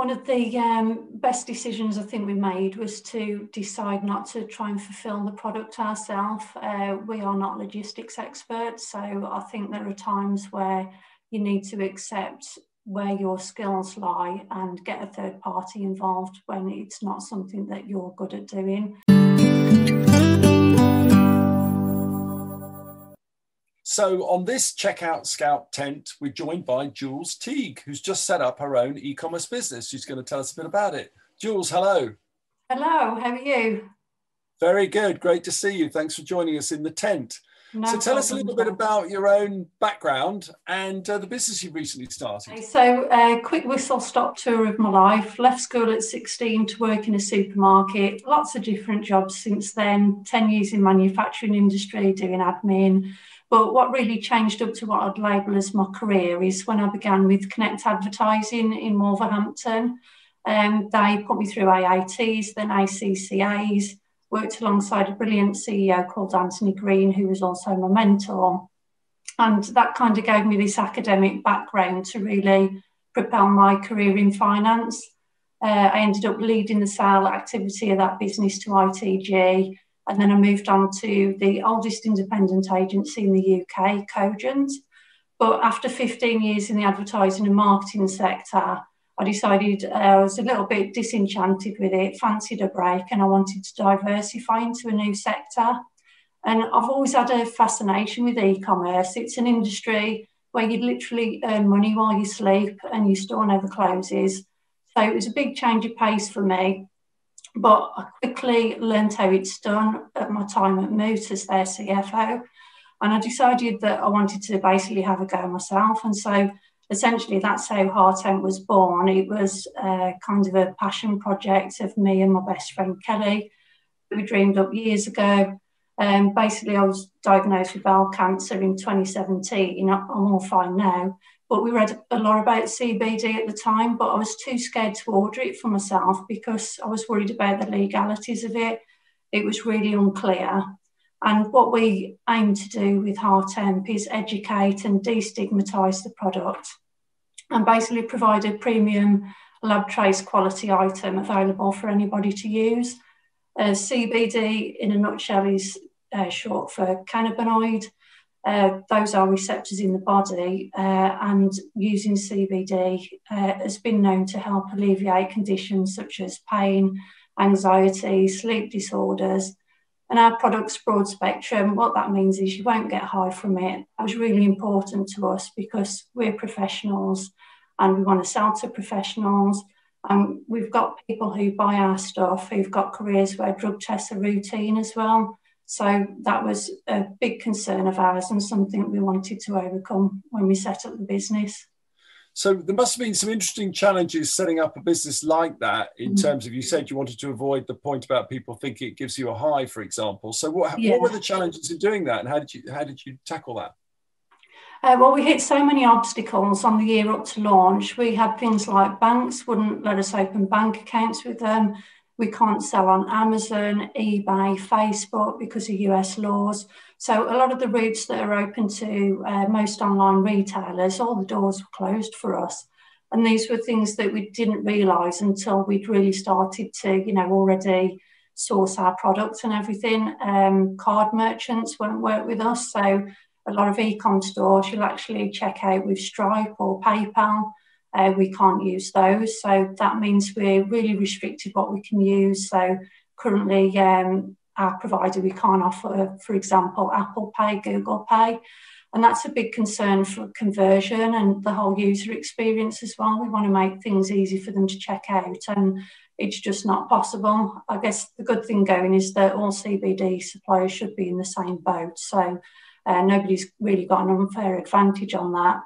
one of the best decisions I think we made was to decide not to try and fulfill the product ourselves. We are not logistics experts, so I think there are times where you need to accept where your skills lie and get a third party involved when it's not something that you're good at doing. So on this CheckoutScout tent, we're joined by Julie Teague, who's just set up her own e-commerce business. She's going to tell us a bit about it. Jules, hello. Hello, how are you? Very good. Great to see you. Thanks for joining us in the tent. So tell us a little bit about your own background and the business you recently started. So a quick whistle-stop tour of my life. Left school at 16 to work in a supermarket. Lots of different jobs since then. 10 years in manufacturing industry, doing admin. But what really changed up to what I'd label as my career is when I began with Connect Advertising in Wolverhampton. They put me through AATs, then ACCAs. Worked alongside a brilliant CEO called Anthony Green, who was also my mentor. And that kind of gave me this academic background to really propel my career in finance. I ended up leading the sale activity of that business to ITG. And then I moved on to the oldest independent agency in the UK, Cogent. But after 15 years in the advertising and marketing sector, I decided I was a little bit disenchanted with it, fancied a break, and I wanted to diversify into a new sector. And I've always had a fascination with e-commerce. It's an industry where you literally earn money while you sleep and your store never closes. So it was a big change of pace for me. But I quickly learned how it's done at my time at Moot as their CFO. And I decided that I wanted to basically have a go myself. And so essentially, that's how Heart-Hemp was born. It was kind of a passion project of me and my best friend Kelly, that we dreamed up years ago. Basically, I was diagnosed with bowel cancer in 2017. I'm all fine now. But we read a lot about CBD at the time, but I was too scared to order it for myself because I was worried about the legalities of it. It was really unclear. And what we aim to do with Heart-Hemp is educate and destigmatise the product and basically provide a premium lab trace quality item available for anybody to use. CBD, in a nutshell, is short for cannabinoid. Those are receptors in the body, and using CBD has been known to help alleviate conditions such as pain, anxiety, sleep disorders. And our product's broad spectrum. What that means is you won't get high from it. That was really important to us because we're professionals and we want to sell to professionals. We've got people who buy our stuff who've got careers where drug tests are routine as well. So that was a big concern of ours and something we wanted to overcome when we set up the business. So there must have been some interesting challenges setting up a business like that in terms of, you said you wanted to avoid the point about people thinking it gives you a high, for example. So what were the challenges in doing that, and how did you tackle that? Well, we hit so many obstacles on the year up to launch. We had things like banks wouldn't let us open bank accounts with them. We can't sell on Amazon, eBay, Facebook because of US laws. So a lot of the routes that are open to most online retailers, all the doors were closed for us. And these were things that we didn't realise until we'd really started to, already source our products and everything. Card merchants won't work with us. So a lot of e-com stores, you'll actually check out with Stripe or PayPal. We can't use those. So that means we're really restricted what we can use. So currently, our provider, we can't offer, for example, Apple Pay, Google Pay. And that's a big concern for conversion and the whole user experience as well. We want to make things easy for them to check out, and it's just not possible. I guess the good thing going is that all CBD suppliers should be in the same boat. So nobody's really got an unfair advantage on that.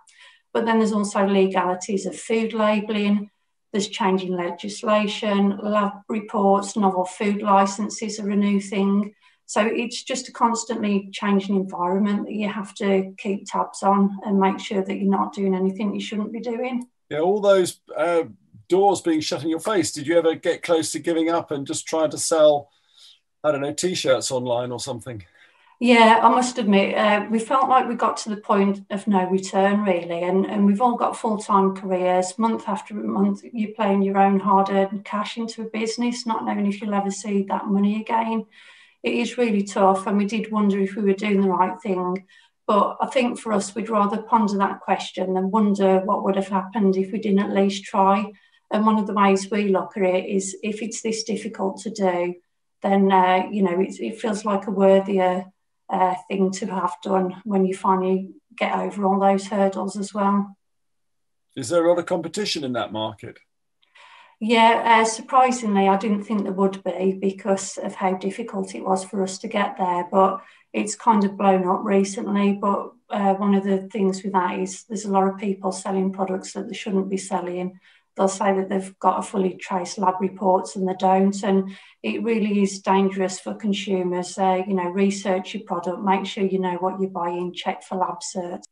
But then there's also legalities of food labelling, there's changing legislation, lab reports, novel food licenses are a new thing. So it's just a constantly changing environment that you have to keep tabs on and make sure that you're not doing anything you shouldn't be doing. Yeah, all those doors being shut in your face, did you ever get close to giving up and just trying to sell, I don't know, T-shirts online or something? Yeah, I must admit, we felt like we got to the point of no return, really, and we've all got full-time careers. Month after month, you're playing your own hard-earned cash into a business, not knowing if you'll ever see that money again. It is really tough, and we did wonder if we were doing the right thing. But I think for us, we'd rather ponder that question than wonder what would have happened if we didn't at least try. And one of the ways we look at it is if it's this difficult to do, then it feels like a worthier thing to have done when you finally get over all those hurdles as well. Is there a lot of competition in that market? Yeah, surprisingly, I didn't think there would be because of how difficult it was for us to get there, but it's kind of blown up recently. But one of the things with that is there's a lot of people selling products that they shouldn't be selling. They'll say that they've got a fully traced lab reports and they don't. And it really is dangerous for consumers. Research your product, make sure you know what you're buying, check for lab certs.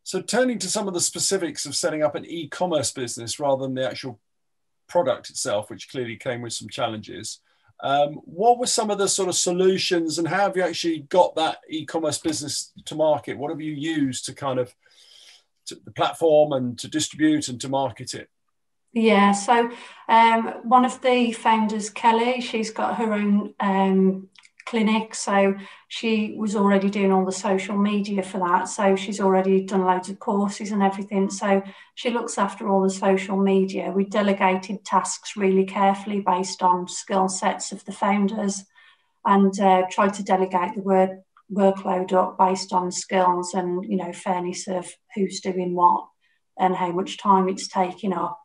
So turning to some of the specifics of setting up an e-commerce business rather than the actual product itself, which clearly came with some challenges. What were some of the sort of solutions and how have you actually got that e-commerce business to market? What have you used to kind of the platform and to distribute and to market it? Yeah, so one of the founders, Kelly, she's got her own clinic, so she was already doing all the social media for that, so she's already done loads of courses and everything, so she looks after all the social media. We delegated tasks really carefully based on skill sets of the founders and tried to delegate the workload up based on skills and fairness of who's doing what and how much time it's taking up.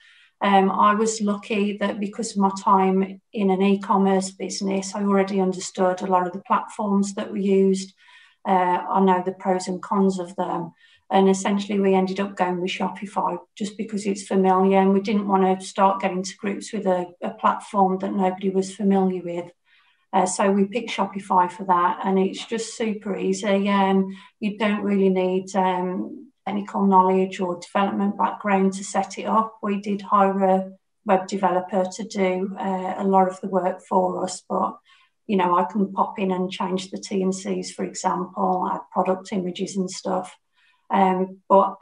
I was lucky that because of my time in an e-commerce business, I already understood a lot of the platforms that were used. I know the pros and cons of them. And essentially, we ended up going with Shopify just because it's familiar. And we didn't want to start getting to grips with a platform that nobody was familiar with. So we picked Shopify for that. And it's just super easy. You don't really need technical knowledge or development background to set it up. We did hire a web developer to do a lot of the work for us, but I can pop in and change the T&Cs, for example, add product images and stuff. But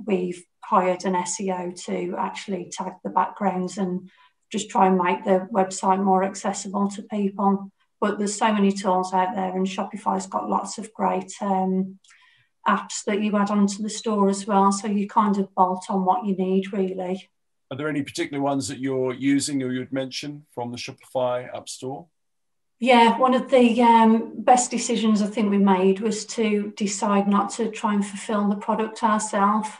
we've hired an SEO to actually tag the backgrounds and just try and make the website more accessible to people. But there's so many tools out there, and Shopify's got lots of great apps that you add onto the store as well, so you kind of bolt on what you need, really. Are there any particular ones that you're using or you'd mention from the Shopify App Store? Yeah, one of the best decisions I think we made was to decide not to try and fulfill the product ourselves.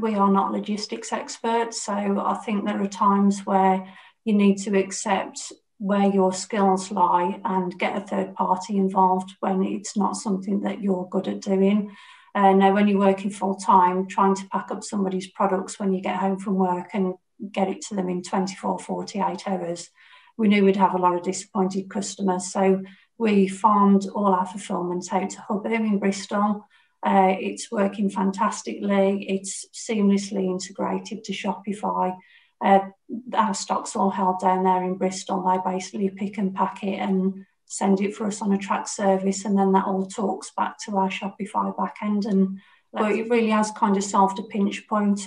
We are not logistics experts, so I think there are times where you need to accept where your skills lie and get a third party involved when it's not something that you're good at doing. Now, when you're working full time, trying to pack up somebody's products when you get home from work and get it to them in 24, 48 hours, we knew we'd have a lot of disappointed customers. So we farmed all our fulfillment out to Hubu in Bristol. It's working fantastically. It's seamlessly integrated to Shopify. Our stock's all held down there in Bristol. They basically pick and pack it and send it for us on a track service, and then that all talks back to our Shopify backend. But it really has kind of solved a pinch point.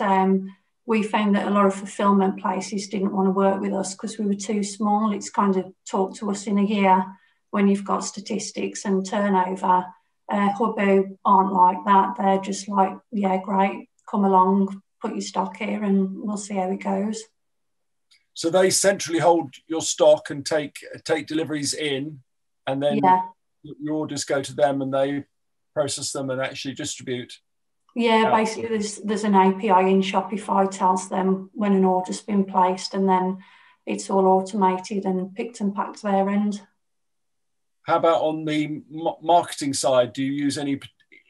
We found that a lot of fulfillment places didn't want to work with us because we were too small. It's kind of talked to us in a year when you've got statistics and turnover. Hubu aren't like that. They're just like, yeah, great, come along, put your stock here and we'll see how it goes. So they centrally hold your stock and take deliveries in, and then your orders go to them and they process them and actually distribute. Yeah, basically there's an API in Shopify tells them when an order's been placed, and then it's all automated and picked and packed their end. How about on the marketing side? Do you use any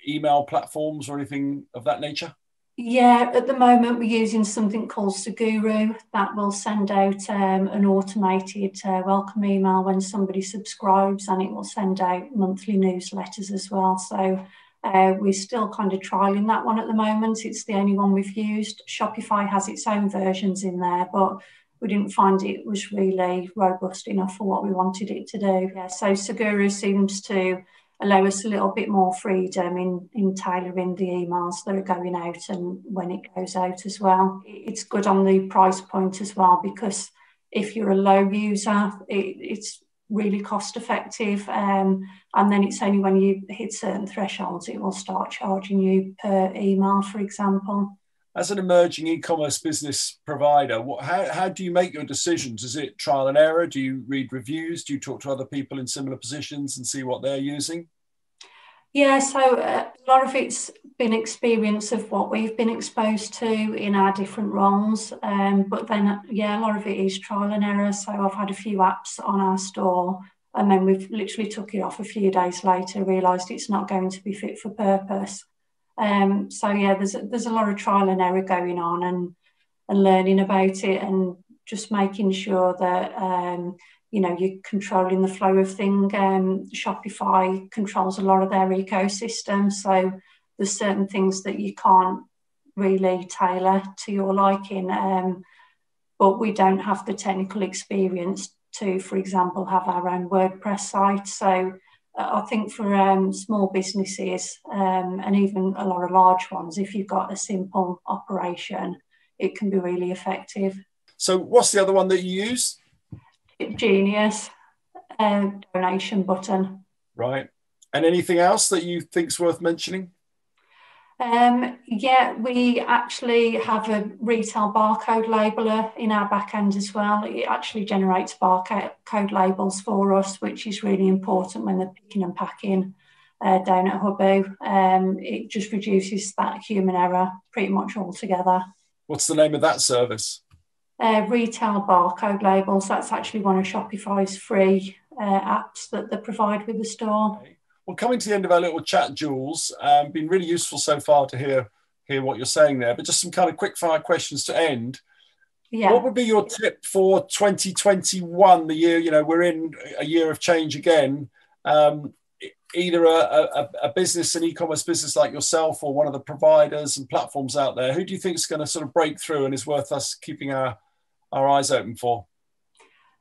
email platforms or anything of that nature? Yeah, at the moment we're using something called Seguru that will send out an automated welcome email when somebody subscribes, and it will send out monthly newsletters as well. So we're still kind of trialing that one at the moment. It's the only one we've used. Shopify has its own versions in there, but we didn't find it was really robust enough for what we wanted it to do. Yeah, so Seguru seems to allow us a little bit more freedom in tailoring the emails that are going out and when it goes out as well. It's good on the price point as well, because if you're a low user, it's really cost effective, and then it's only when you hit certain thresholds it will start charging you per email, for example. As an emerging e-commerce business provider, how do you make your decisions? Is it trial and error? Do you read reviews? Do you talk to other people in similar positions and see what they're using? Yeah, so a lot of it's been experience of what we've been exposed to in our different roles. But then, yeah, a lot of it is trial and error. So I've had a few apps on our store, and then we've literally took it off a few days later, realised it's not going to be fit for purpose. So yeah, there's a lot of trial and error going on, and learning about it, and just making sure that you're controlling the flow of things. Shopify controls a lot of their ecosystem, so there's certain things that you can't really tailor to your liking. But we don't have the technical experience to, for example, have our own WordPress site. So I think for small businesses, and even a lot of large ones, if you've got a simple operation, it can be really effective. So what's the other one that you use? Genius, donation button. Right. And anything else that you think's worth mentioning? Yeah, we actually have a retail barcode labeler in our back end as well. It actually generates barcode labels for us, which is really important when they're picking and packing down at Hubbu. It just reduces that human error pretty much altogether. What's the name of that service? Retail barcode labels. That's actually one of Shopify's free apps that they provide with the store. Okay. Well, coming to the end of our little chat, Jules, been really useful so far to hear what you're saying there, but just some kind of quick fire questions to end. Yeah. What would be your tip for 2021, the year, we're in a year of change again, either a business, an e-commerce business like yourself, or one of the providers and platforms out there? Who do you think is going to sort of break through and is worth us keeping our eyes open for?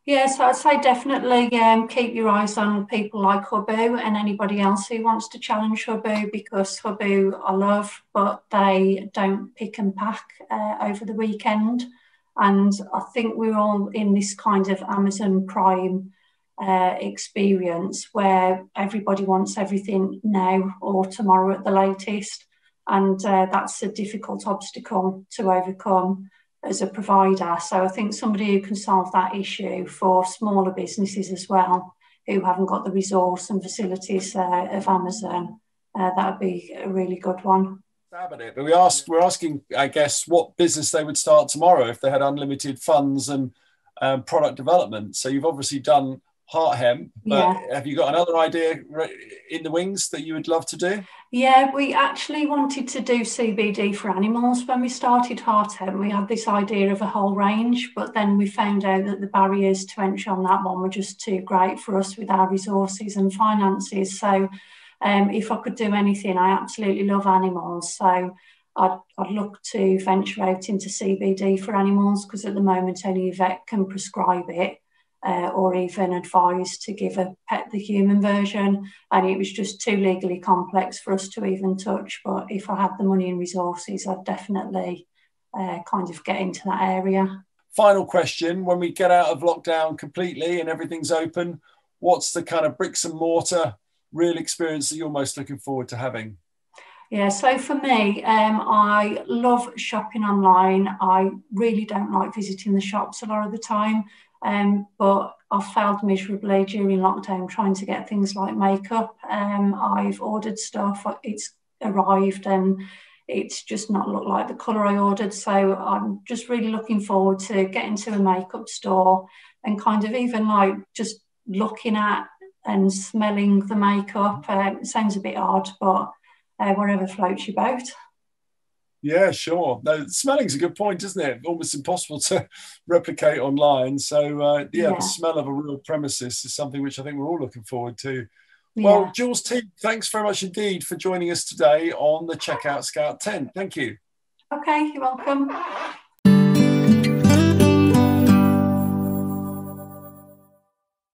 Yes, I'd say definitely keep your eyes on people like Hubbu and anybody else who wants to challenge Hubbu, because Hubbu I love, but they don't pick and pack over the weekend. And I think we're all in this kind of Amazon Prime experience where everybody wants everything now or tomorrow at the latest. And that's a difficult obstacle to overcome as a provider. So I think somebody who can solve that issue for smaller businesses as well, who haven't got the resource and facilities of Amazon, that would be a really good one. But we're asking, I guess, what business they would start tomorrow if they had unlimited funds and product development. So you've obviously done Heart-Hemp, but have you got another idea in the wings that you would love to do? Yeah, we actually wanted to do CBD for animals. When we started Heart-Hemp, we had this idea of a whole range, but then we found out that the barriers to entry on that one were just too great for us with our resources and finances. So if I could do anything, I absolutely love animals. So I'd look to venture out into CBD for animals, because at the moment only a vet can prescribe it. Or even advised to give a pet the human version, and it was just too legally complex for us to even touch. But if I had the money and resources, I'd definitely kind of get into that area. Final question: when we get out of lockdown completely and everything's open, what's the kind of bricks and mortar real experience that you're most looking forward to having? Yeah, so for me, I love shopping online. I really don't like visiting the shops a lot of the time. But I've failed miserably during lockdown trying to get things like makeup. I've ordered stuff, it's arrived, and it's just not looked like the colour I ordered. So I'm just really looking forward to getting to a makeup store and kind of even like just looking at and smelling the makeup. It sounds a bit odd, but whatever floats your boat. Yeah, sure. No, smelling's a good point, isn't it? Almost impossible to replicate online. So, the smell of a real premises is something which I think we're all looking forward to. Yeah. Well, Jules Teague, thanks very much indeed for joining us today on the CheckoutScout Tent. Thank you. Okay, you're welcome.